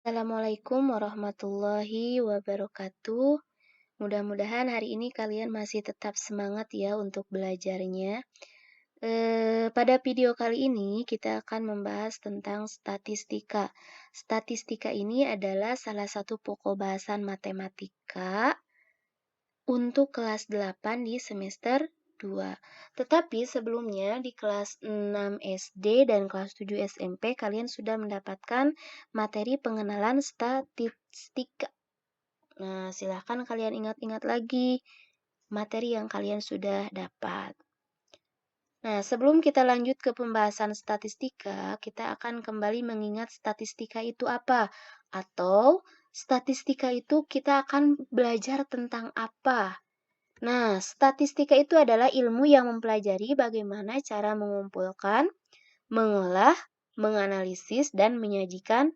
Assalamualaikum warahmatullahi wabarakatuh. Mudah-mudahan hari ini kalian masih tetap semangat ya untuk belajarnya. Pada video kali ini kita akan membahas tentang statistika. Statistika ini adalah salah satu pokok bahasan matematika untuk kelas 8 di semester 2. Tetapi sebelumnya di kelas 6 SD dan kelas 7 SMP kalian sudah mendapatkan materi pengenalan statistika. Nah, silahkan kalian ingat-ingat lagi materi yang kalian sudah dapat. Nah, sebelum kita lanjut ke pembahasan statistika, kita akan kembali mengingat statistika itu apa. Atau statistika itu kita akan belajar tentang apa. Nah, statistika itu adalah ilmu yang mempelajari bagaimana cara mengumpulkan, mengolah, menganalisis, dan menyajikan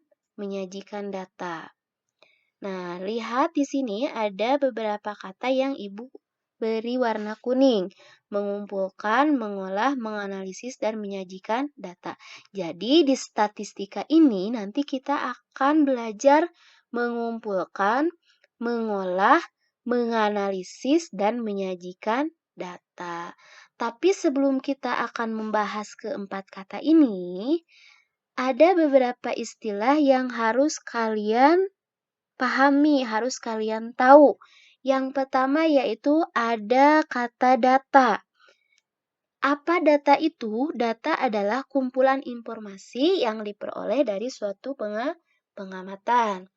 data. Nah, lihat di sini ada beberapa kata yang Ibu beri warna kuning. Mengumpulkan, mengolah, menganalisis, dan menyajikan data. Jadi, di statistika ini nanti kita akan belajar mengumpulkan, mengolah, menganalisis, dan menyajikan data. Tapi sebelum kita akan membahas keempat kata ini, ada beberapa istilah yang harus kalian pahami, harus kalian tahu. Yang pertama yaitu ada kata data. Apa data itu? Data adalah kumpulan informasi yang diperoleh dari suatu pengamatan.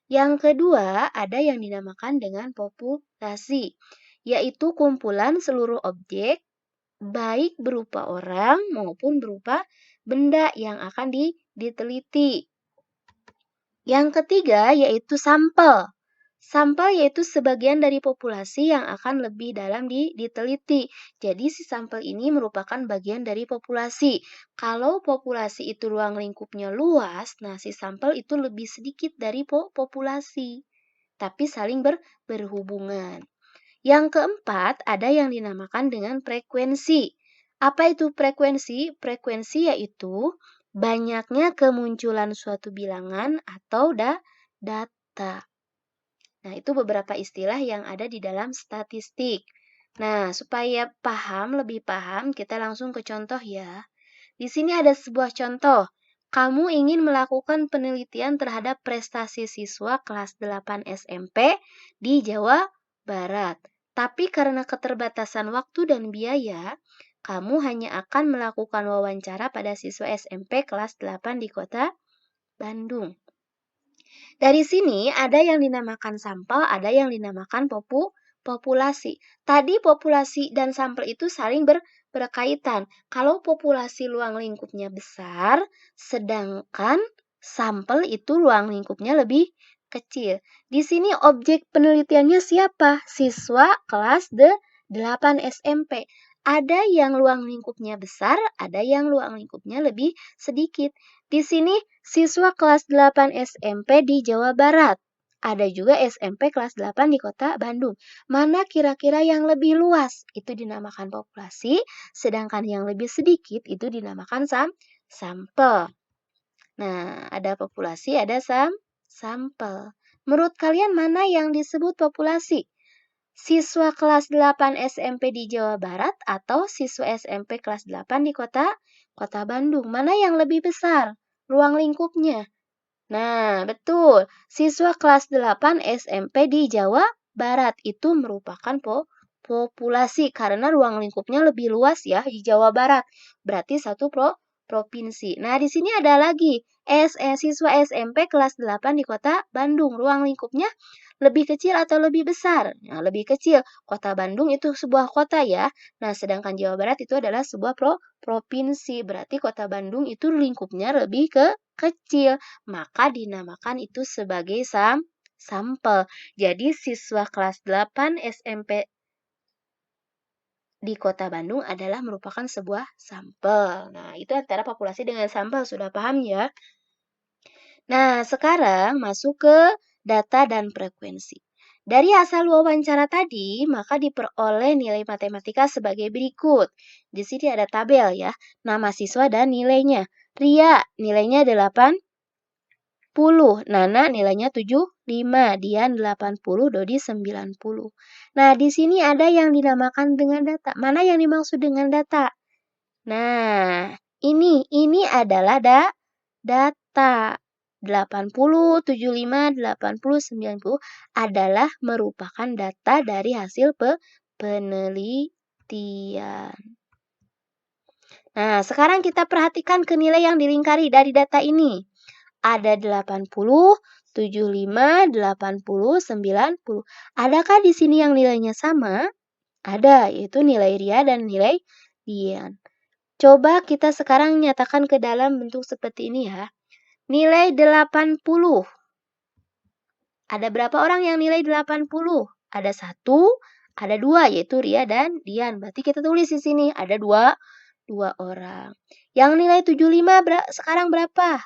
Yang kedua, ada yang dinamakan dengan populasi, yaitu kumpulan seluruh objek, baik berupa orang maupun berupa benda yang akan diteliti. Yang ketiga yaitu sampel. Sampel yaitu sebagian dari populasi yang akan lebih dalam diteliti. Jadi si sampel ini merupakan bagian dari populasi. Kalau populasi itu ruang lingkupnya luas, nah si sampel itu lebih sedikit dari populasi. Tapi saling berhubungan. Yang keempat, ada yang dinamakan dengan frekuensi. Apa itu frekuensi? Frekuensi yaitu banyaknya kemunculan suatu bilangan atau data. Nah, itu beberapa istilah yang ada di dalam statistik. Nah, supaya lebih paham, kita langsung ke contoh ya. Di sini ada sebuah contoh. Kamu ingin melakukan penelitian terhadap prestasi siswa kelas 8 SMP di Jawa Barat. Tapi karena keterbatasan waktu dan biaya, kamu hanya akan melakukan wawancara pada siswa SMP kelas 8 di kota Bandung. Dari sini ada yang dinamakan sampel, ada yang dinamakan populasi. Tadi populasi dan sampel itu saling berkaitan. Kalau populasi ruang lingkupnya besar, sedangkan sampel itu ruang lingkupnya lebih kecil. Di sini objek penelitiannya siapa? Siswa kelas 8 SMP. Ada yang ruang lingkupnya besar, ada yang ruang lingkupnya lebih sedikit. Di sini siswa kelas 8 SMP di Jawa Barat. Ada juga SMP kelas 8 di kota Bandung. Mana kira-kira yang lebih luas? Itu dinamakan populasi, sedangkan yang lebih sedikit itu dinamakan sampel. Nah, ada populasi, ada sampel. Menurut kalian mana yang disebut populasi? Siswa kelas 8 SMP di Jawa Barat atau siswa SMP kelas 8 di kota Bandung? Mana yang lebih besar ruang lingkupnya? Nah, betul. Siswa kelas 8 SMP di Jawa Barat itu merupakan populasi karena ruang lingkupnya lebih luas ya di Jawa Barat. Berarti satu provinsi. Nah, di sini ada lagi siswa SMP kelas 8 di kota Bandung. Ruang lingkupnya lebih kecil atau lebih besar? Nah, lebih kecil. Kota Bandung itu sebuah kota ya. Nah, sedangkan Jawa Barat itu adalah sebuah provinsi. Berarti kota Bandung itu lingkupnya lebih kecil. Maka dinamakan itu sebagai sampel. Jadi siswa kelas 8 SMP di kota Bandung adalah merupakan sebuah sampel. Nah, itu antara populasi dengan sampel. Sudah paham ya? Nah, sekarang masuk ke data dan frekuensi. Dari hasil wawancara tadi, maka diperoleh nilai matematika sebagai berikut. Di sini ada tabel ya, nama siswa dan nilainya. Ria, nilainya 80. Nana nilainya 75, Dian 80, Dodi 90. Nah, di sini ada yang dinamakan dengan data. Mana yang dimaksud dengan data? Nah, ini adalah data. 80, 75, 80, 90 adalah merupakan data dari hasil penelitian. Nah, sekarang kita perhatikan ke nilai yang dilingkari dari data ini. Ada 80, 75, 80, 90. Adakah di sini yang nilainya sama? Ada, yaitu nilai Ria dan nilai Dian. Coba kita sekarang nyatakan ke dalam bentuk seperti ini ya. Nilai 80. Ada berapa orang yang nilai 80? Ada 1, ada 2, yaitu Ria dan Dian. Berarti kita tulis di sini, ada 2 orang. Yang nilai 75 sekarang berapa?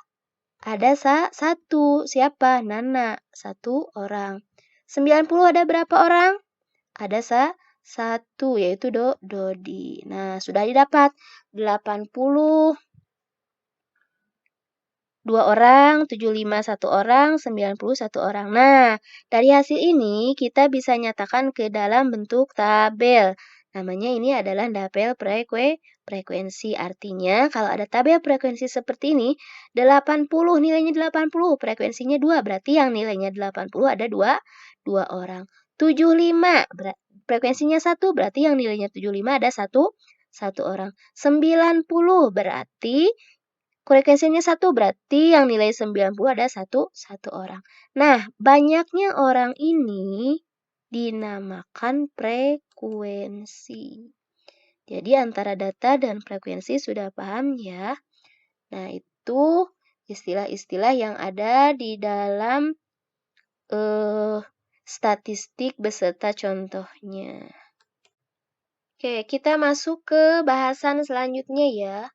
Ada 1. Siapa? Nana. 1 orang. 90 ada berapa orang? Ada 1, yaitu Dodi. Nah, sudah didapat. 80 2 orang, 75 1 orang, 90 1 orang. Nah, dari hasil ini kita bisa nyatakan ke dalam bentuk tabel. Namanya ini adalah tabel frekuensi. Artinya, kalau ada tabel frekuensi seperti ini, 80 nilainya 80, frekuensinya 2. Berarti yang nilainya 80 ada 2 orang. 75 frekuensinya 1, berarti yang nilainya 75 ada 1 orang. 90 berarti frekuensinya 1, berarti yang nilai 90 ada 1 orang. Nah, banyaknya orang ini dinamakan frekuensi. Jadi antara data dan frekuensi sudah paham ya? Nah, itu istilah-istilah yang ada di dalam statistik beserta contohnya. Oke, kita masuk ke bahasan selanjutnya ya.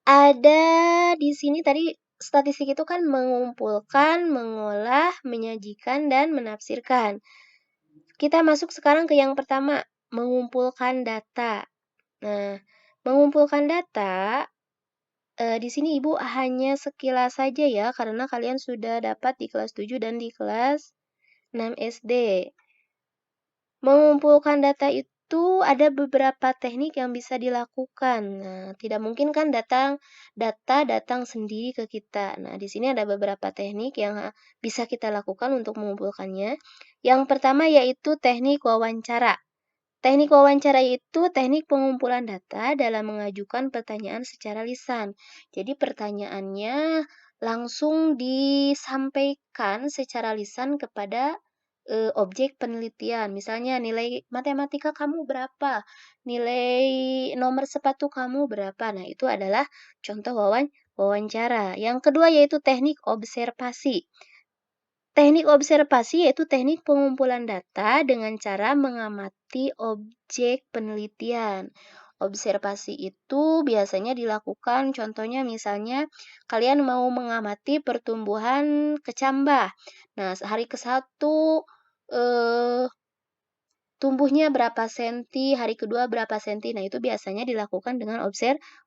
Ada di sini tadi statistik itu kan mengumpulkan, mengolah, menyajikan, dan menafsirkan. Kita masuk sekarang ke yang pertama, mengumpulkan data. Nah, mengumpulkan data, di sini Ibu hanya sekilas saja ya, karena kalian sudah dapat di kelas 7 dan di kelas 6 SD. Mengumpulkan data itu ada beberapa teknik yang bisa dilakukan. Nah, tidak mungkin kan data datang sendiri ke kita. Nah, di sini ada beberapa teknik yang bisa kita lakukan untuk mengumpulkannya. Yang pertama yaitu teknik wawancara. Teknik wawancara itu teknik pengumpulan data dalam mengajukan pertanyaan secara lisan. Jadi pertanyaannya langsung disampaikan secara lisan kepada objek penelitian. Misalnya nilai matematika kamu berapa? Nilai nomor sepatu kamu berapa? Nah, itu adalah contoh wawancara. Yang kedua yaitu teknik observasi. Teknik observasi yaitu teknik pengumpulan data dengan cara mengamati objek penelitian. Observasi itu biasanya dilakukan, contohnya misalnya kalian mau mengamati pertumbuhan kecambah. Nah, hari ke-1 tumbuhnya berapa senti, hari kedua berapa senti. Nah, itu biasanya dilakukan dengan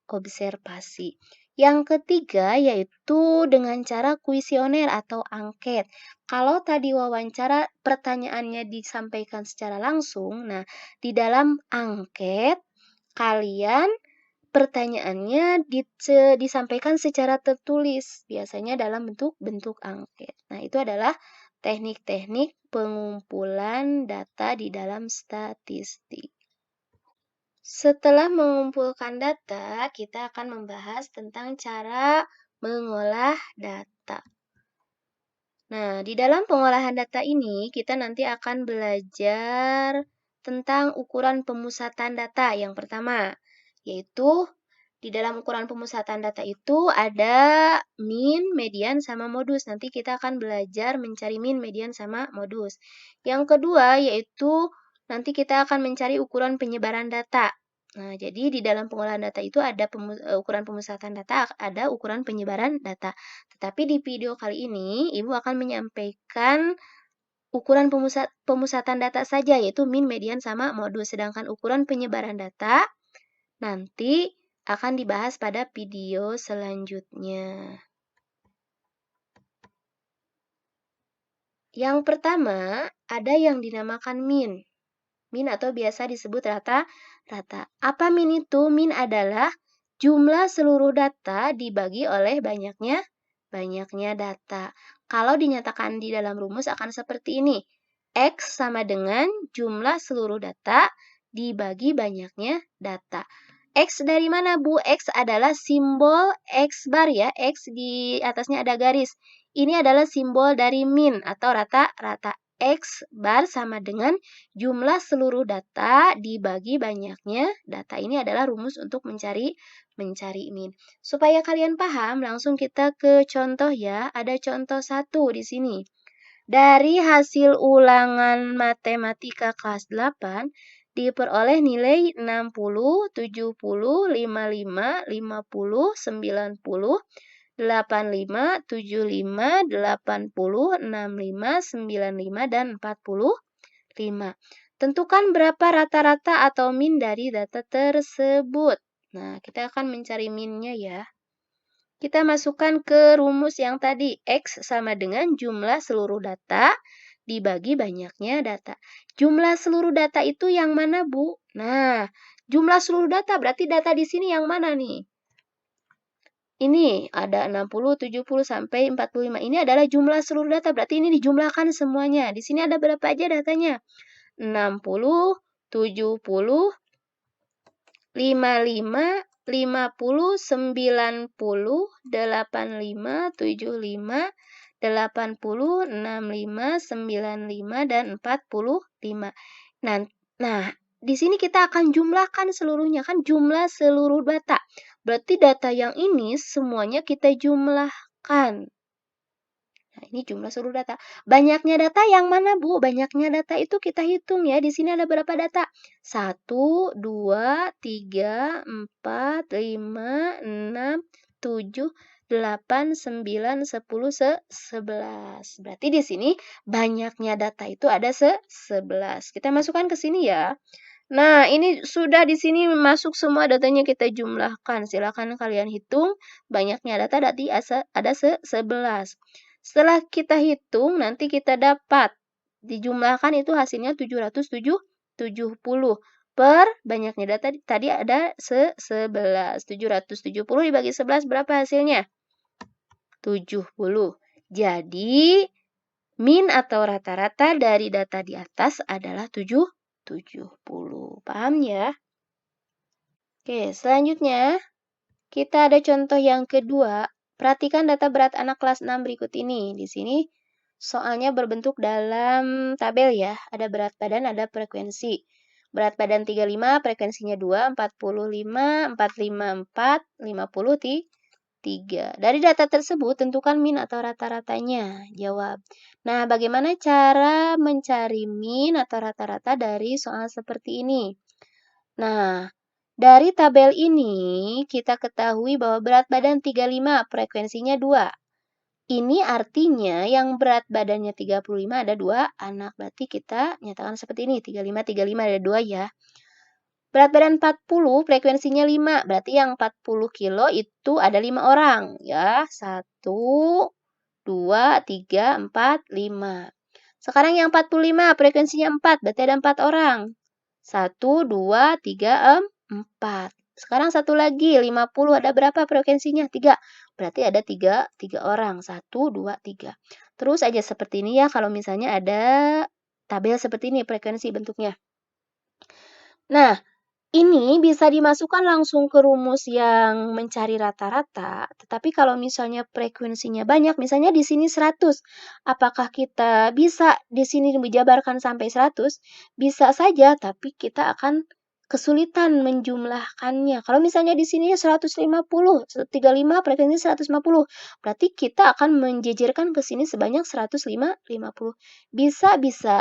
observasi. Yang ketiga yaitu dengan cara kuesioner atau angket. Kalau tadi wawancara pertanyaannya disampaikan secara langsung, nah di dalam angket kalian pertanyaannya disampaikan secara tertulis, biasanya dalam bentuk angket. Nah, itu adalah teknik-teknik pengumpulan data di dalam statistik. Setelah mengumpulkan data, kita akan membahas tentang cara mengolah data. Nah, di dalam pengolahan data ini, kita nanti akan belajar tentang ukuran pemusatan data yang pertama, yaitu di dalam ukuran pemusatan data itu ada min, median, sama modus. Nanti kita akan belajar mencari min, median, sama modus. Yang kedua yaitu nanti kita akan mencari ukuran penyebaran data. Nah, jadi di dalam pengolahan data itu ada ukuran pemusatan data, ada ukuran penyebaran data. Tetapi di video kali ini, Ibu akan menyampaikan ukuran pemusatan data saja, yaitu min, median, sama modus. Sedangkan ukuran penyebaran data nanti akan dibahas pada video selanjutnya. Yang pertama, ada yang dinamakan min. Min atau biasa disebut rata-rata. Apa min itu? Min adalah jumlah seluruh data dibagi oleh banyaknya data. Kalau dinyatakan di dalam rumus akan seperti ini. X sama dengan jumlah seluruh data dibagi banyaknya data. X dari mana, Bu? X adalah simbol X bar ya. X di atasnya ada garis. Ini adalah simbol dari min atau rata-rata. X bar sama dengan jumlah seluruh data dibagi banyaknya data. Ini adalah rumus untuk mencari min. Supaya kalian paham, langsung kita ke contoh ya. Ada contoh 1 di sini. Dari hasil ulangan matematika kelas 8, diperoleh nilai 60, 70, 55, 50, 90, 85, 75, 80, 65, 95, dan 45. Tentukan berapa rata-rata atau min dari data tersebut. Nah, kita akan mencari minnya ya. Kita masukkan ke rumus yang tadi. X sama dengan jumlah seluruh data dibagi banyaknya data. Jumlah seluruh data itu yang mana, Bu? Nah, jumlah seluruh data berarti data di sini yang mana nih? Ini ada 60, 70, sampai 45. Ini adalah jumlah seluruh data. Berarti ini dijumlahkan semuanya. Di sini ada berapa aja datanya? 60, 70, 55, 50, 90, 85, 75, 80, 65, 95, dan 45. Nah, di sini kita akan jumlahkan seluruhnya, kan jumlah seluruh data. Berarti data yang ini semuanya kita jumlahkan. Nah, ini jumlah seluruh data. Banyaknya data yang mana, Bu? Banyaknya data itu kita hitung ya. Di sini ada berapa data? 1, 2, 3, 4, 5, 6, 7, 8, 9, 10, 11. Berarti di sini banyaknya data itu ada 11. Kita masukkan ke sini ya. Nah, ini sudah di sini masuk semua datanya kita jumlahkan. Silakan kalian hitung. Banyaknya data tadi ada 11. Setelah kita hitung, nanti kita dapat dijumlahkan itu hasilnya 770 per banyaknya data tadi ada 11. 770 dibagi 11 berapa hasilnya? 70. Jadi, min atau rata-rata dari data di atas adalah 70. Paham ya? Oke, selanjutnya kita ada contoh yang kedua. Perhatikan data berat anak kelas 6 berikut ini. Di sini soalnya berbentuk dalam tabel ya. Ada berat badan, ada frekuensi. Berat badan 35, frekuensinya 2, 45, 454, 50, 3. Dari data tersebut, tentukan min atau rata-ratanya. Jawab. Nah, bagaimana cara mencari min atau rata-rata dari soal seperti ini? Nah, dari tabel ini, kita ketahui bahwa berat badan 35, frekuensinya 2. Ini artinya yang berat badannya 35 ada 2 anak. Berarti kita nyatakan seperti ini, 35, 35 ada 2 ya. Berat badan 40, frekuensinya 5. Berarti yang 40 kilo itu ada 5 orang. Ya, 1, 2, 3, 4, 5. Sekarang yang 45, frekuensinya 4. Berarti ada 4 orang. 1, 2, 3, 4. Sekarang satu lagi, 50 ada berapa frekuensinya? 3. Berarti ada 3 orang. 1, 2, 3. Terus aja seperti ini ya kalau misalnya ada tabel seperti ini frekuensi bentuknya. Nah, ini bisa dimasukkan langsung ke rumus yang mencari rata-rata, tetapi kalau misalnya frekuensinya banyak, misalnya di sini 100, apakah kita bisa di sini dijabarkan sampai 100? Bisa saja, tapi kita akan kesulitan menjumlahkannya. Kalau misalnya di sini 150, 35, frekuensi 150, berarti kita akan menjejerkan ke sini sebanyak 150. Bisa,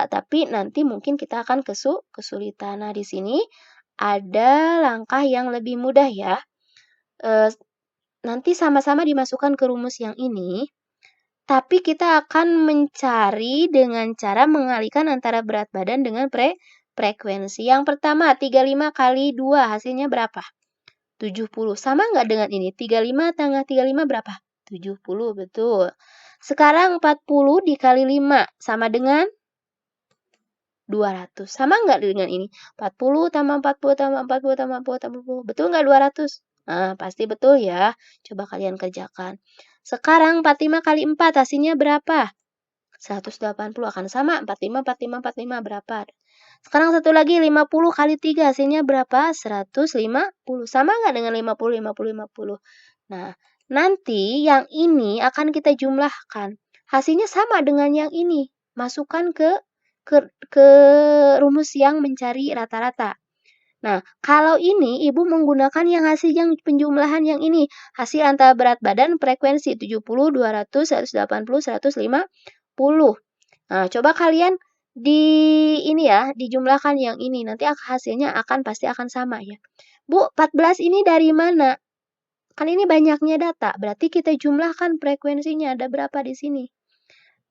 tapi nanti mungkin kita akan kesulitan. Nah, di sini ada langkah yang lebih mudah ya. Nanti sama-sama dimasukkan ke rumus yang ini, tapi kita akan mencari dengan cara mengalihkan antara berat badan dengan frekuensi. Yang pertama, 35 kali 2, hasilnya berapa? 70. Sama nggak dengan ini? 35 tambah 35 berapa? 70, betul. Sekarang 40 dikali 5 sama dengan 200. Sama nggak dengan ini? 40 tambah 40 tambah 40 tambah 40 tambah 40. Betul nggak 200? Nah, pasti betul ya. Coba kalian kerjakan. Sekarang 45 kali 4 hasilnya berapa? 180 akan sama. 45, 45, 45 berapa? Sekarang satu lagi 50 kali 3 hasilnya berapa? 150. Sama nggak dengan 50, 50, 50? Nah, nanti yang ini akan kita jumlahkan. Hasilnya sama dengan yang ini. Masukkan ke rumus yang mencari rata-rata. Nah, kalau ini Ibu menggunakan yang hasil yang penjumlahan yang ini. Hasil antara berat badan frekuensi 70, 200, 180, 150. Nah, coba kalian dijumlahkan yang ini. Nanti hasilnya pasti akan sama ya. Bu, 14 ini dari mana? Kan ini banyaknya data, berarti kita jumlahkan frekuensinya. Ada berapa di sini?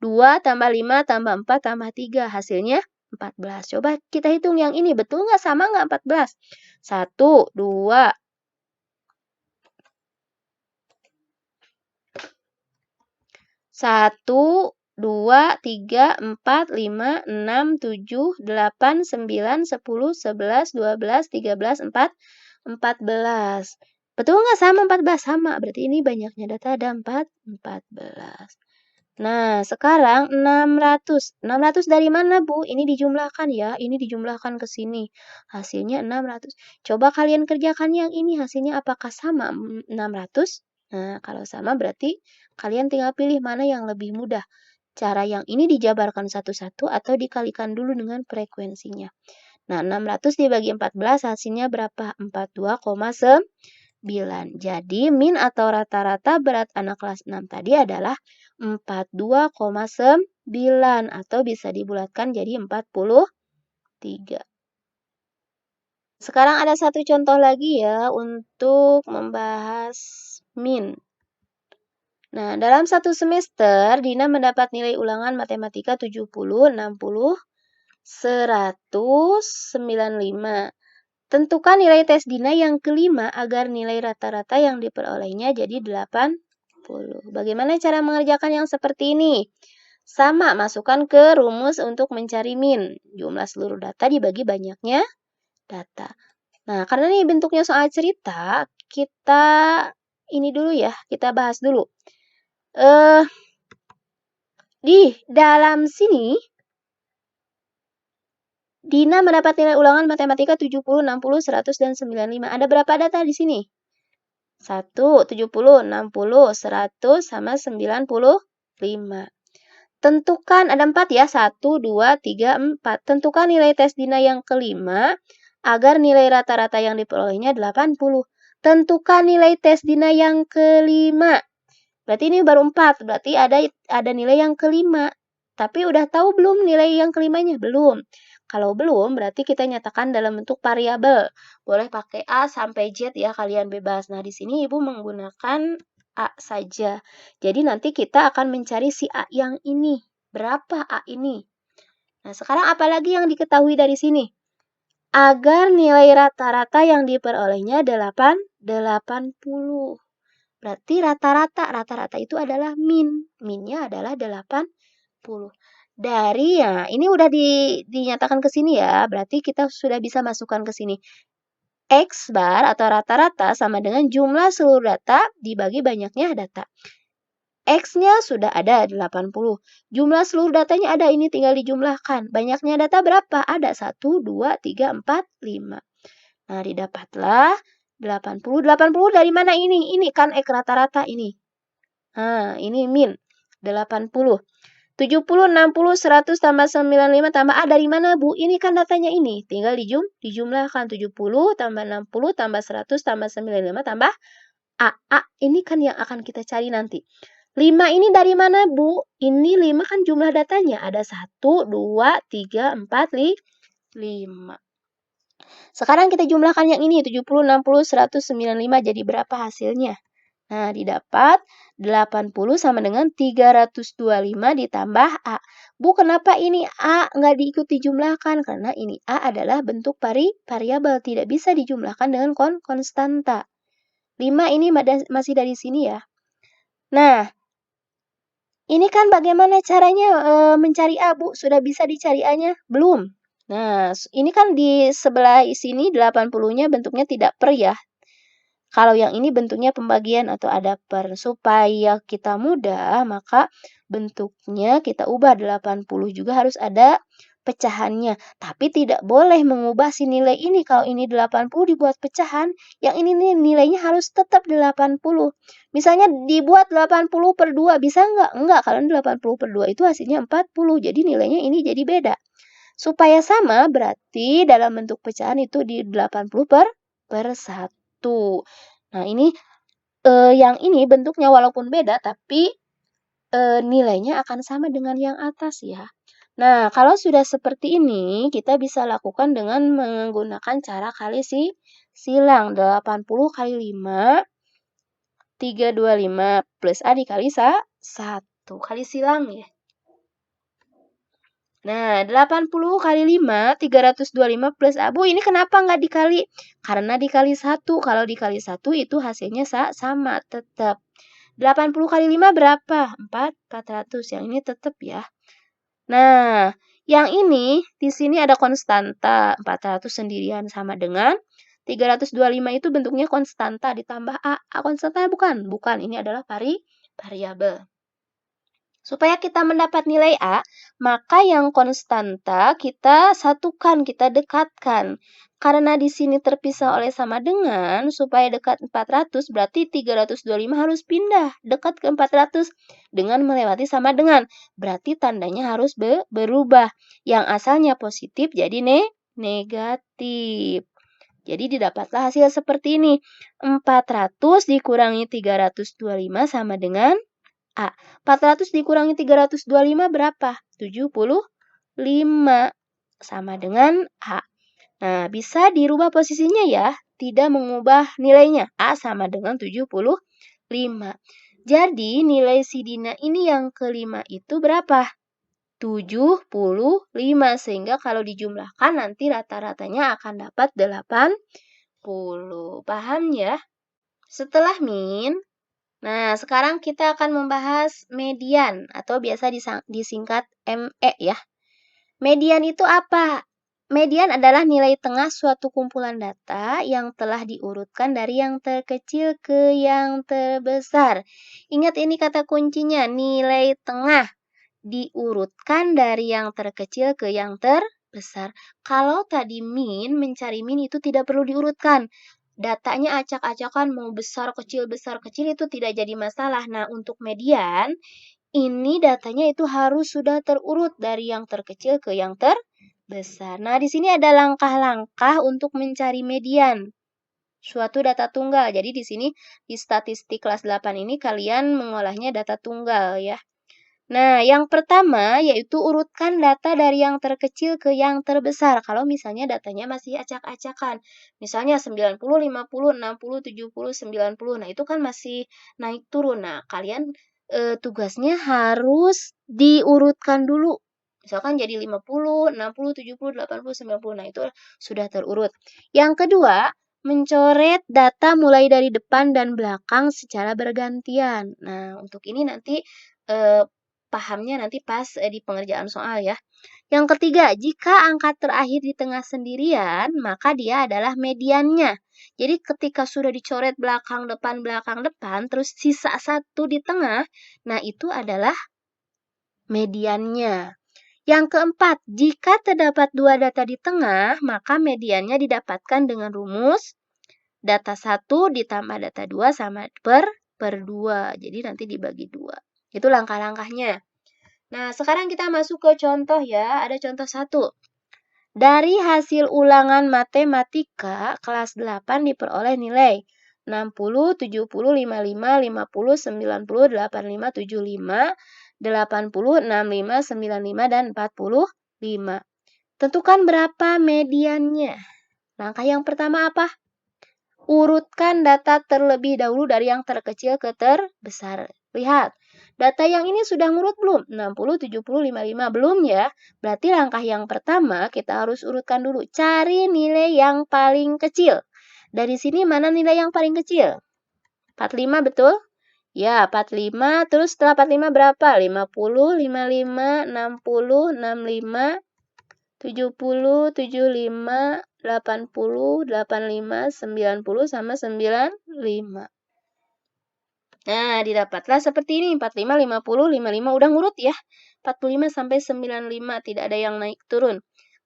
2 tambah 5 tambah 4 tambah 3. Hasilnya 14. Coba kita hitung yang ini. Betul nggak? Sama nggak 14? 1, 2, 1, 2, 3, 4, 5, 6, 7, 8, 9, 10, 11, 12, 13, 4, 14. Betul nggak sama 14? Sama. Berarti ini banyaknya data ada 14. Nah, sekarang 600. 600 dari mana, Bu? Ini dijumlahkan ya. Ini dijumlahkan ke sini. Hasilnya 600. Coba kalian kerjakan yang ini. Hasilnya apakah sama 600? Nah, kalau sama berarti kalian tinggal pilih mana yang lebih mudah. Cara yang ini dijabarkan satu-satu atau dikalikan dulu dengan frekuensinya. Nah, 600 dibagi 14 hasilnya berapa? 42,9. Jadi, min atau rata-rata berat anak kelas 6 tadi adalah 42,9 atau bisa dibulatkan jadi 43. Sekarang ada satu contoh lagi ya untuk membahas min. Nah, dalam satu semester, Dina mendapat nilai ulangan matematika 70, 60, 195. Tentukan nilai tes Dina yang kelima agar nilai rata-rata yang diperolehnya jadi 80. Bagaimana cara mengerjakan yang seperti ini? Sama, masukkan ke rumus untuk mencari min. Jumlah seluruh data dibagi banyaknya data. Nah, karena ini bentuknya soal cerita, kita ini dulu ya, kita bahas dulu. Di dalam sini, Dina mendapat nilai ulangan matematika 70, 60, 100, dan 95. Ada berapa data di sini? 1, 70, 60, 100, sama 95. Tentukan, ada 4 ya, 1, 2, 3, 4. Tentukan nilai tes Dina yang kelima, agar nilai rata-rata yang diperolehnya 80. Tentukan nilai tes Dina yang kelima. Berarti ini baru 4, berarti ada nilai yang kelima. Tapi udah tahu belum nilai yang kelimanya? Belum. Kalau belum, berarti kita nyatakan dalam bentuk variabel. Boleh pakai A sampai Z ya, kalian bebas. Nah, di sini Ibu menggunakan A saja. Jadi nanti kita akan mencari si A yang ini. Berapa A ini? Nah, sekarang apalagi yang diketahui dari sini? Agar nilai rata-rata yang diperolehnya 80. Berarti rata-rata itu adalah min. Minnya adalah 80. Dari ya, ini udah dinyatakan ke sini ya. Berarti kita sudah bisa masukkan ke sini. X bar atau rata-rata sama dengan jumlah seluruh data dibagi banyaknya data. X-nya sudah ada 80. Jumlah seluruh datanya ada, ini tinggal dijumlahkan. Banyaknya data berapa? Ada 1, 2, 3, 4, 5. Nah, didapatlah 80. 80 dari mana ini? Ini kan X rata-rata ini. Nah, ini min. 80. 70, 60, 100 tambah 95 tambah A dari mana, Bu? Ini kan datanya ini. Tinggal dijumlahkan. 70 tambah 60 tambah 100 tambah 95 tambah A. A ini kan yang akan kita cari nanti. 5 ini dari mana, Bu? Ini 5 kan jumlah datanya. Ada 1, 2, 3, 4, 5. Sekarang kita jumlahkan yang ini, 70, 60, 100, 95, jadi berapa hasilnya? Nah, didapat 80 sama dengan 325 ditambah A. Bu, kenapa ini A nggak diikuti jumlahkan? Karena ini A adalah bentuk variabel, tidak bisa dijumlahkan dengan konstanta. 5 ini masih dari sini ya. Nah, Ini kan bagaimana caranya mencari A, Bu? Sudah bisa dicari A-nya? Belum. Nah, ini kan di sebelah sini 80-nya bentuknya tidak per ya. Kalau yang ini bentuknya pembagian atau ada per. Supaya kita mudah, maka bentuknya kita ubah 80 juga harus ada pecahannya. Tapi tidak boleh mengubah si nilai ini. Kalau ini 80 dibuat pecahan, yang ini nih nilainya harus tetap 80. Misalnya dibuat 80 per 2, bisa nggak? Enggak, kalau 80 per 2 itu hasilnya 40. Jadi nilainya ini jadi beda. Supaya sama, berarti dalam bentuk pecahan itu di 80 per 1. Nah, ini yang ini bentuknya walaupun beda, tapi nilainya akan sama dengan yang atas ya. Nah, kalau sudah seperti ini, kita bisa lakukan dengan menggunakan cara kali silang. 80 kali 5, 325 plus A dikali 1. Kali silang ya. Nah, 80 kali 5, 325 plus A. Bu, ini kenapa nggak dikali? Karena dikali 1. Kalau dikali 1 itu hasilnya sama, tetap. 80 kali 5 berapa? 400. Yang ini tetap ya. Nah, yang ini di sini ada konstanta. 400 sendirian sama dengan 325 itu bentuknya konstanta ditambah A. A konstanta bukan? Bukan, ini adalah variabel. Supaya kita mendapat nilai A, maka yang konstanta kita satukan, kita dekatkan. Karena di sini terpisah oleh sama dengan, supaya dekat 400, berarti 325 harus pindah dekat ke 400 dengan melewati sama dengan. Berarti tandanya harus berubah. Yang asalnya positif jadi negatif. Jadi didapatlah hasil seperti ini. 400 dikurangi 325 sama dengan A. 400 dikurangi 325 berapa? 75. Sama dengan A. Nah, bisa dirubah posisinya ya. Tidak mengubah nilainya. A sama dengan 75. Jadi, nilai si Dina ini yang kelima itu berapa? 75. Sehingga kalau dijumlahkan nanti rata-ratanya akan dapat 80. Paham ya? Setelah min, nah, sekarang kita akan membahas median atau biasa disingkat ME ya. Median itu apa? Median adalah nilai tengah suatu kumpulan data yang telah diurutkan dari yang terkecil ke yang terbesar. Ingat ini kata kuncinya, nilai tengah diurutkan dari yang terkecil ke yang terbesar. Kalau tadi mencari min itu tidak perlu diurutkan. Datanya acak-acakan mau besar kecil itu tidak jadi masalah. Nah, untuk median ini datanya itu harus sudah terurut dari yang terkecil ke yang terbesar. Nah, di sini ada langkah-langkah untuk mencari median suatu data tunggal. Jadi di sini di statistik kelas 8 ini kalian mengolahnya data tunggal ya. Nah, yang pertama yaitu urutkan data dari yang terkecil ke yang terbesar. Kalau misalnya datanya masih acak-acakan. Misalnya 90, 50, 60, 70, 90. Nah, itu kan masih naik turun. Nah, kalian tugasnya harus diurutkan dulu. Misalkan jadi 50, 60, 70, 80, 90. Nah, itu sudah terurut. Yang kedua, mencoret data mulai dari depan dan belakang secara bergantian. Nah, untuk ini nanti pahamnya nanti pas di pengerjaan soal ya. Yang ketiga, jika angka terakhir di tengah sendirian, maka dia adalah mediannya. Jadi ketika sudah dicoret belakang, depan, terus sisa satu di tengah, nah itu adalah mediannya. Yang keempat, jika terdapat dua data di tengah, maka mediannya didapatkan dengan rumus data 1 ditambah data 2 sama per 2. Jadi nanti dibagi 2. Itu langkah-langkahnya. Nah, sekarang kita masuk ke contoh ya. Ada contoh 1. Dari hasil ulangan matematika kelas 8 diperoleh nilai 60, 70, 55, 50, 90, 85, 75, 80, 65, 95, dan 45. Tentukan berapa mediannya. Langkah yang pertama apa? Urutkan data terlebih dahulu dari yang terkecil ke terbesar. Lihat, data yang ini sudah ngurut belum? 60, 70, 55. Belum ya? Berarti langkah yang pertama kita harus urutkan dulu. Cari nilai yang paling kecil. Dari sini mana nilai yang paling kecil? 45 betul? Ya, 45. Terus setelah 45 berapa? 50, 55, 60, 65, 70, 75, 80, 85, 90, sama 95. Nah, didapatlah seperti ini. 45, 50, 55. Udah ngurut ya. 45 sampai 95. Tidak ada yang naik turun.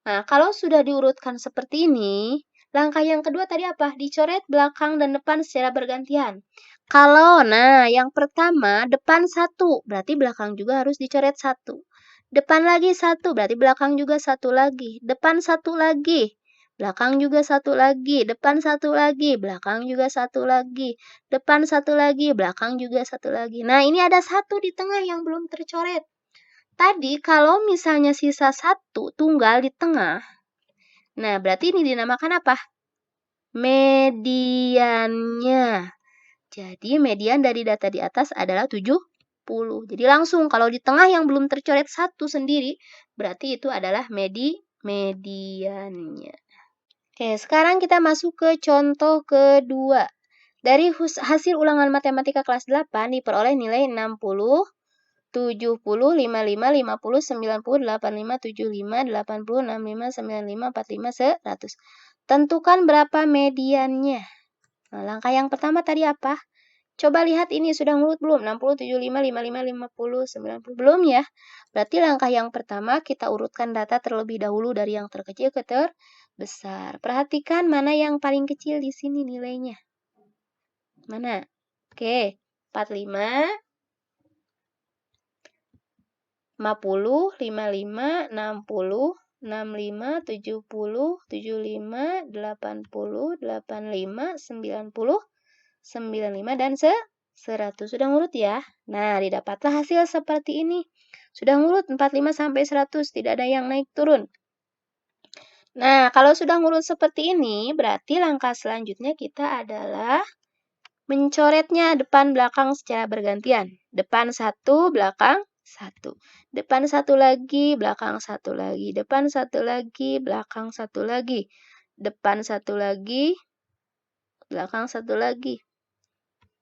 Nah, kalau sudah diurutkan seperti ini, langkah yang kedua tadi apa? Dicoret belakang dan depan secara bergantian. Nah, yang pertama depan 1, berarti belakang juga harus dicoret 1. Depan lagi 1, berarti belakang juga 1 lagi. Depan 1 lagi, belakang juga 1 lagi. Depan 1 lagi, belakang juga 1 lagi. Depan 1 lagi, belakang juga 1 lagi. Nah, ini ada 1 di tengah yang belum tercoret. Tadi kalau misalnya sisa 1 tunggal di tengah, nah berarti ini dinamakan apa? Mediannya. Jadi median dari data di atas adalah 70. Jadi langsung kalau di tengah yang belum tercoret 1 sendiri, berarti itu adalah mediannya. Oke, sekarang kita masuk ke contoh kedua. Dari hasil ulangan matematika kelas 8 diperoleh nilai 60, 70, 55, 50, 90, 85, 75, 80, 65, 95, 45, 100. Tentukan berapa mediannya. Nah, langkah yang pertama tadi apa? Coba lihat ini sudah ngurut belum? 60, 75, 55, 50, 90. Belum ya? Berarti langkah yang pertama kita urutkan data terlebih dahulu dari yang terkecil ke terbesar. Perhatikan mana yang paling kecil di sini nilainya. Mana? Oke, 45, 50, 55, 60, 65, 70, 75, 80, 85, 90, 95, dan 100. Sudah ngurut ya? Nah, didapatlah hasil seperti ini. Sudah ngurut 45 sampai 100, tidak ada yang naik turun. Nah, kalau sudah ngurut seperti ini, berarti langkah selanjutnya kita adalah mencoretnya depan belakang secara bergantian. Depan 1, belakang 1. Depan 1 lagi, belakang 1 lagi. Depan 1 lagi, belakang 1 lagi. Depan 1 lagi, belakang 1 lagi.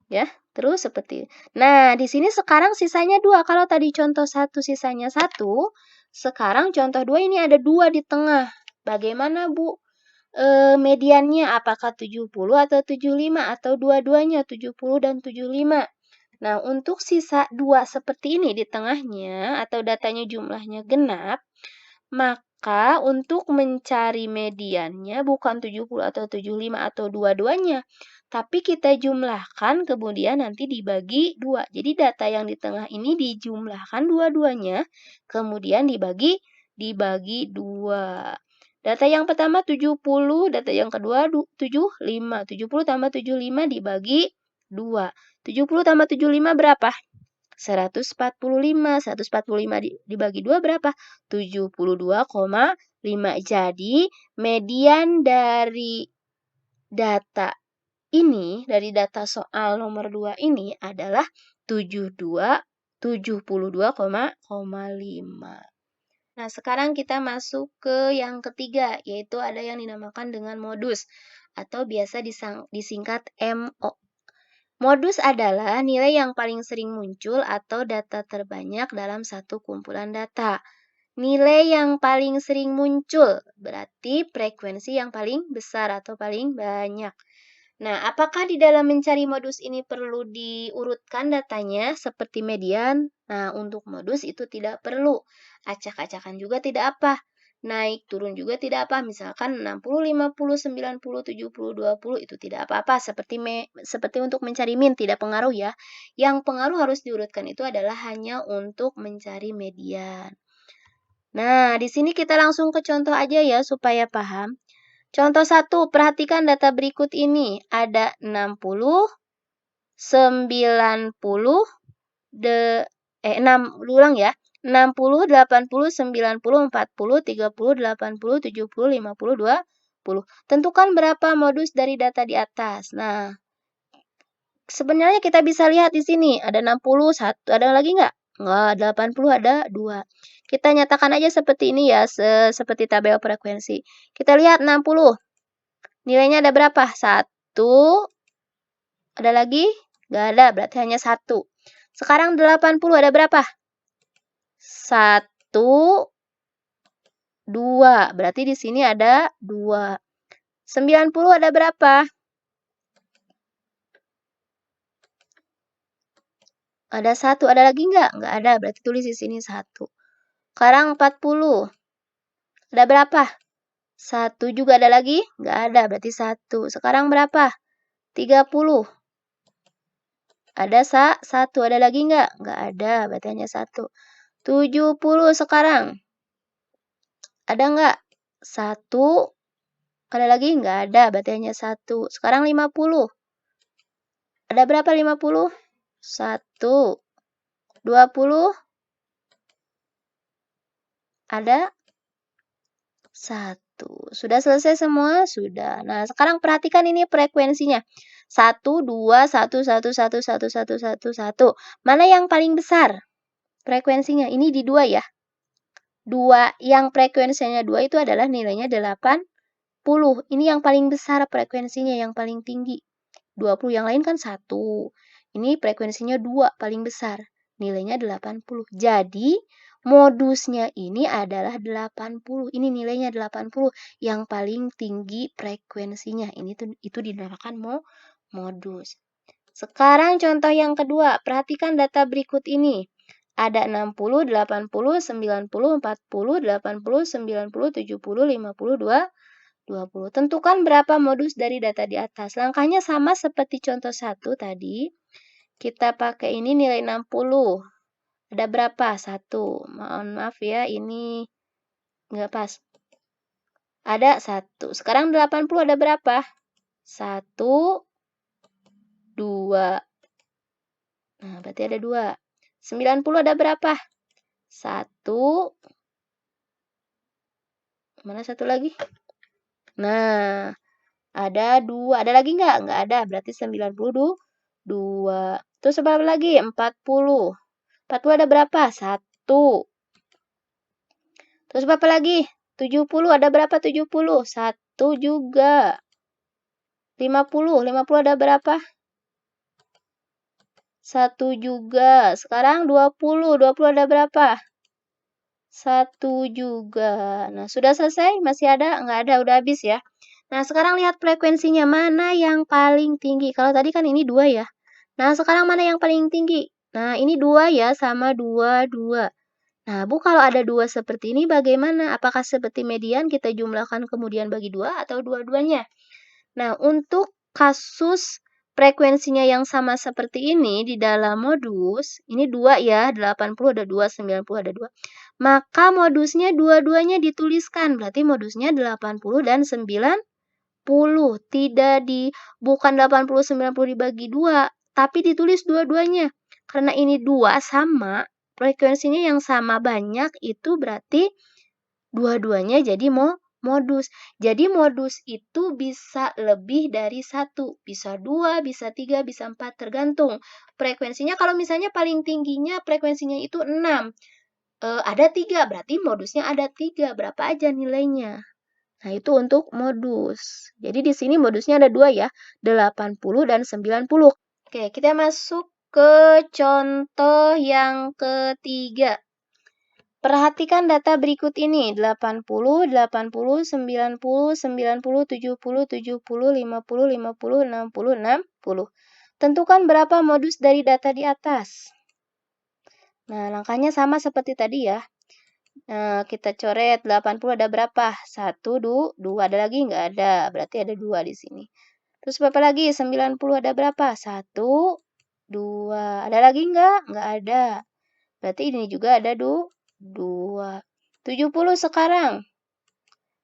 Ya, terus seperti ini. Nah, di sini sekarang sisanya 2. Kalau tadi contoh 1 sisanya 1, sekarang contoh 2 ini ada 2 di tengah. Bagaimana, Bu? Mediannya apakah 70 atau 75 atau dua-duanya 70 dan 75. Nah, untuk sisa 2 seperti ini di tengahnya atau datanya jumlahnya genap, maka untuk mencari mediannya bukan 70 atau 75 atau dua-duanya, tapi kita jumlahkan kemudian nanti dibagi 2. Jadi data yang di tengah ini dijumlahkan dua-duanya, kemudian dibagi 2. Data yang pertama 70, data yang kedua 75. 70 tambah 75 dibagi 2. 70 tambah 75 berapa? 145. 145 dibagi 2 berapa? 72,5. Jadi, median dari data ini, dari data soal nomor 2 ini adalah 72,5. Nah, sekarang kita masuk ke yang ketiga, yaitu ada yang dinamakan dengan modus, atau biasa disingkat MO. Modus adalah nilai yang paling sering muncul atau data terbanyak dalam satu kumpulan data. Nilai yang paling sering muncul berarti frekuensi yang paling besar atau paling banyak. Nah, apakah di dalam mencari modus ini perlu diurutkan datanya seperti median? Nah, untuk modus itu tidak perlu. Acak-acakan juga tidak apa. Naik turun juga tidak apa. Misalkan 60, 50, 90, 70, 20 itu tidak apa-apa. Seperti untuk mencari min tidak pengaruh ya. Yang pengaruh harus diurutkan itu adalah hanya untuk mencari median. Nah, di sini kita langsung ke contoh aja ya supaya paham. Contoh 1, perhatikan data berikut ini. Ada 60, 90, 6, ulang ya. 60, 80, 90, 40, 30, 80, 70, 50, 20. Tentukan berapa modus dari data di atas. Nah, sebenarnya kita bisa lihat di sini. Ada 60, 1. Ada lagi nggak? Nggak, 80 ada 2. Kita nyatakan aja seperti ini ya, seperti tabel frekuensi. Kita lihat 60. Nilainya ada berapa? 1. Ada lagi? Nggak ada, berarti hanya 1. Sekarang 80 ada berapa? 1, 2. Berarti di sini ada 2. 90 ada berapa? Ada 1. Ada lagi nggak? Nggak ada, berarti tulis di sini 1. Sekarang 40. Ada berapa? 1 juga ada lagi? Nggak ada, berarti 1. Sekarang berapa? 30. Ada 1. Ada lagi nggak? Nggak ada, berarti hanya 1. 70 sekarang. Ada nggak? 1. Ada lagi? Nggak ada, berarti hanya 1. Sekarang 50. Ada berapa 50? 1. 20. Ada 1. Sudah selesai semua? Sudah. Nah, sekarang perhatikan ini frekuensinya. 1, 2, 1, 1, 1, 1, 1, 1, 1. Mana yang paling besar frekuensinya? Ini di 2 ya. 2, yang frekuensinya 2 itu adalah nilainya 80. Ini yang paling besar frekuensinya, yang paling tinggi. 20 yang lain kan 1. Ini frekuensinya 2, paling besar. Nilainya 80. Jadi, modusnya ini adalah 80. Ini nilainya 80, yang paling tinggi frekuensinya. Itu dinamakan modus. Sekarang contoh yang kedua, perhatikan data berikut ini. Ada 60, 80, 90, 40, 80, 90, 70, 50, 20. Tentukan berapa modus dari data di atas. Langkahnya sama seperti contoh 1 tadi. Kita pakai ini nilai 60. Ada berapa? 1. Mohon maaf ya, ini nggak pas. Ada 1. Sekarang 80 ada berapa? 1, 2. Nah, berarti ada 2. 90 ada berapa? 1. Mana satu lagi? Nah, ada 2. Ada lagi nggak? Nggak ada. Berarti 92. Terus berapa lagi? 40. 40 ada berapa? 1. Terus berapa lagi? 70. Ada berapa 70? 1 juga. 50. 50 ada berapa? 1 juga. Sekarang 20. 20 ada berapa? 1 juga. Nah, sudah selesai? Masih ada? Nggak ada, udah habis ya. Nah, sekarang lihat frekuensinya. Mana yang paling tinggi? Kalau tadi kan ini 2 ya. Nah, sekarang mana yang paling tinggi? Nah, ini 2 ya, sama 2, 2. Nah, Bu, kalau ada 2 seperti ini bagaimana? Apakah seperti median kita jumlahkan kemudian bagi 2 atau dua-duanya? Nah, untuk kasus frekuensinya yang sama seperti ini di dalam modus, ini 2 ya, 80 ada 2, 90 ada 2. Maka modusnya dua-duanya dituliskan, berarti modusnya 80 dan 90. Bukan 80, 90 dibagi 2, tapi ditulis dua-duanya. Karena ini 2 sama, frekuensinya yang sama banyak, itu berarti dua-duanya jadi modus. Jadi modus itu bisa lebih dari 1, bisa 2, bisa 3, bisa 4, tergantung. Frekuensinya kalau misalnya paling tingginya frekuensinya itu 6, ada 3, berarti modusnya ada 3, berapa aja nilainya. Nah, itu untuk modus. Jadi di sini modusnya ada 2 ya, 80 dan 90. Oke, kita masuk ke contoh yang ketiga. Perhatikan data berikut ini, 80, 80, 90, 90, 70, 70, 50, 50, 60, 60. Tentukan berapa modus dari data di atas. Nah, langkahnya sama seperti tadi ya. Nah, kita coret 80 ada berapa? 1, 2, ada lagi? Nggak ada, berarti ada 2 di sini. Terus berapa lagi? 90 ada berapa? 1, 2. Ada lagi nggak? Nggak ada. Berarti ini juga ada 2. 70 sekarang.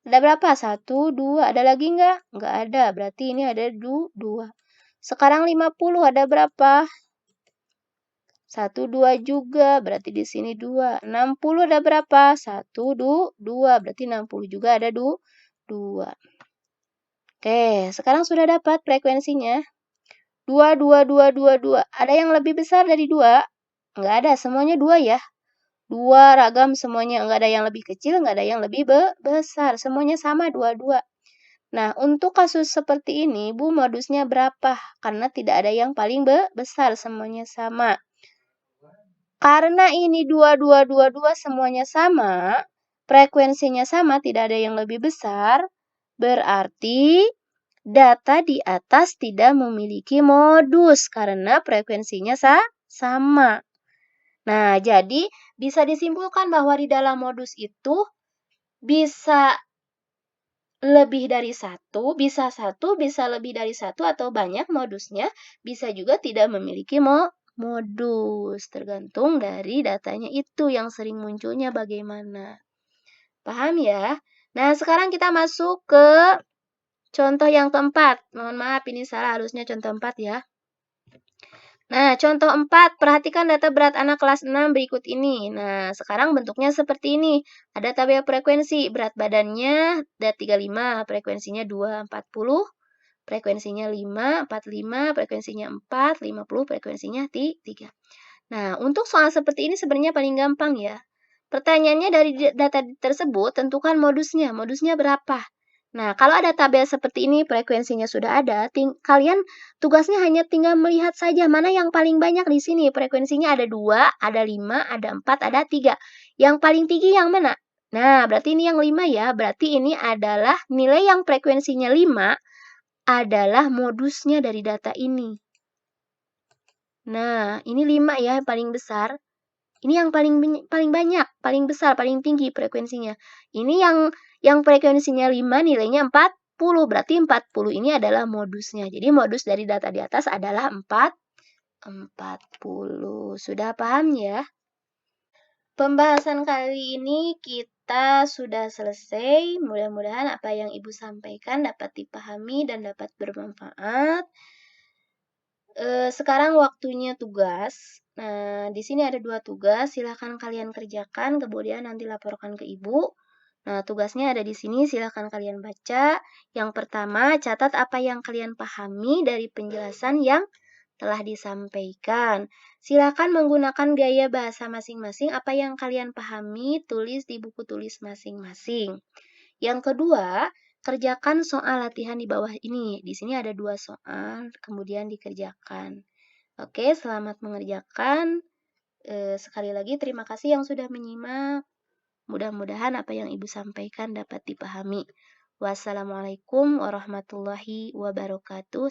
Ada berapa? 1, 2. Ada lagi nggak? Nggak ada. Berarti ini ada 2. Sekarang 50 ada berapa? 1, 2 juga. Berarti di sini 2. 60 ada berapa? 1, 2. Berarti 60 juga ada 2. Oke, sekarang sudah dapat frekuensinya. 2, 2, 2, 2, 2. Ada yang lebih besar dari 2? Nggak ada. Semuanya 2 ya. 2 ragam semuanya, nggak ada yang lebih kecil, nggak ada yang lebih besar. Semuanya sama 2, 2. Nah, untuk kasus seperti ini, Bu, modusnya berapa? Karena tidak ada yang paling besar, semuanya sama. Karena ini dua semuanya sama, frekuensinya sama, tidak ada yang lebih besar, berarti data di atas tidak memiliki modus karena frekuensinya sama. Nah, jadi bisa disimpulkan bahwa di dalam modus itu bisa lebih dari satu, bisa lebih dari satu atau banyak modusnya, bisa juga tidak memiliki modus, tergantung dari datanya itu yang sering munculnya bagaimana. Paham ya? Nah, sekarang kita masuk ke contoh yang keempat. Mohon maaf, ini salah, harusnya contoh 4 ya. Nah, contoh 4, perhatikan data berat anak kelas 6 berikut ini. Nah, sekarang bentuknya seperti ini. Ada tabel frekuensi, berat badannya ada 35, frekuensinya 2, 40, frekuensinya 5, 45, frekuensinya 4, 50, frekuensinya 3. Nah, untuk soal seperti ini sebenarnya paling gampang ya. Pertanyaannya dari data tersebut, tentukan modusnya. Modusnya berapa? Nah, kalau ada tabel seperti ini, frekuensinya sudah ada, kalian tugasnya hanya tinggal melihat saja mana yang paling banyak di sini. Frekuensinya ada 2, ada 5, ada 4, ada 3. Yang paling tinggi yang mana? Nah, berarti ini yang 5 ya. Berarti ini adalah nilai yang frekuensinya 5 adalah modusnya dari data ini. Nah, ini 5 ya, paling besar. Ini yang paling banyak, paling besar, paling tinggi frekuensinya. Ini yang frekuensinya 5 nilainya 40. Berarti 40 ini adalah modusnya. Jadi modus dari data di atas adalah 40. Sudah paham ya? Pembahasan kali ini kita sudah selesai. Mudah-mudahan apa yang Ibu sampaikan dapat dipahami dan dapat bermanfaat. Sekarang waktunya tugas. Nah, di sini ada 2 tugas, silahkan kalian kerjakan, kemudian nanti laporkan ke Ibu. Nah, tugasnya ada di sini, silahkan kalian baca. Yang pertama, catat apa yang kalian pahami dari penjelasan yang telah disampaikan. Silakan menggunakan gaya bahasa masing-masing, apa yang kalian pahami, tulis di buku tulis masing-masing. Yang kedua, kerjakan soal latihan di bawah ini. Di sini ada 2 soal, kemudian dikerjakan. Oke, selamat mengerjakan. Sekali lagi terima kasih yang sudah menyimak. Mudah-mudahan apa yang Ibu sampaikan dapat dipahami. Wassalamualaikum warahmatullahi wabarakatuh.